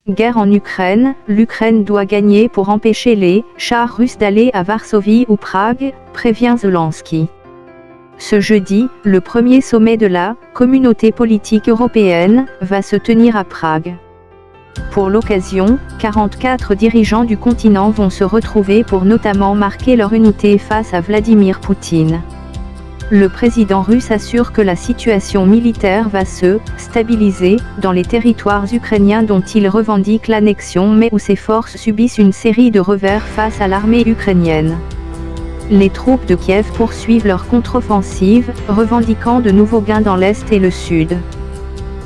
Guerre en Ukraine, l'Ukraine doit gagner pour empêcher les chars russes d'aller à Varsovie ou Prague, prévient Zelensky. Ce jeudi, le premier sommet de la Communauté politique européenne va se tenir à Prague. Pour l'occasion, 44 dirigeants du continent vont se retrouver pour notamment marquer leur unité face à Vladimir Poutine. Le président russe assure que la situation militaire va se stabiliser dans les territoires ukrainiens dont il revendique l'annexion mais où ses forces subissent une série de revers face à l'armée ukrainienne. Les troupes de Kiev poursuivent leur contre-offensive, revendiquant de nouveaux gains dans l'Est et le Sud.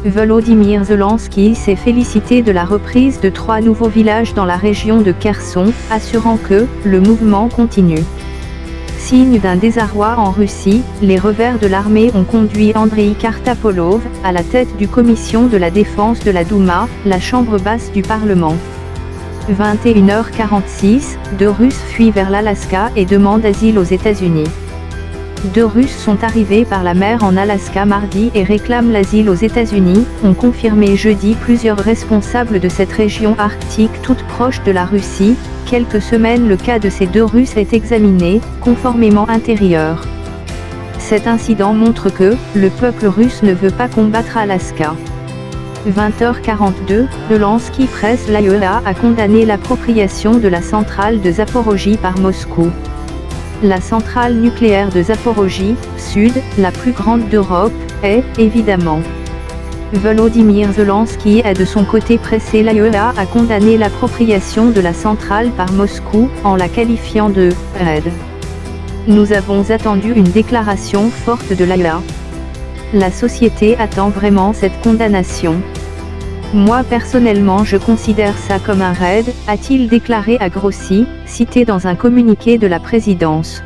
Volodymyr Zelensky s'est félicité de la reprise de 3 nouveaux villages dans la région de Kherson, assurant que le mouvement continue. Signe d'un désarroi en Russie, les revers de l'armée ont conduit Andriy Kartapolov à la tête du commission de la défense de la Douma, la chambre basse du Parlement. 21h46, 2 Russes fuient vers l'Alaska et demandent asile aux États-Unis. 2 Russes sont arrivés par la mer en Alaska mardi et réclament l'asile aux États-Unis, ont confirmé jeudi plusieurs responsables de cette région arctique toute proche de la Russie. Quelques semaines, le cas de ces 2 Russes est examiné, conformément intérieur. Cet incident montre que le peuple russe ne veut pas combattre Alaska. 20h42, Zelensky presse l'AEA à condamner l'appropriation de la centrale de Zaporojie par Moscou. La centrale nucléaire de Zaporojie, Sud, la plus grande d'Europe, est, évidemment. Volodymyr Zelensky a de son côté pressé l'AEA à condamner l'appropriation de la centrale par Moscou, en la qualifiant de « raid ». Nous avons attendu une déclaration forte de l'AEA. La société attend vraiment cette condamnation. Moi personnellement je considère ça comme un raid, a-t-il déclaré à Grossi, cité dans un communiqué de la présidence.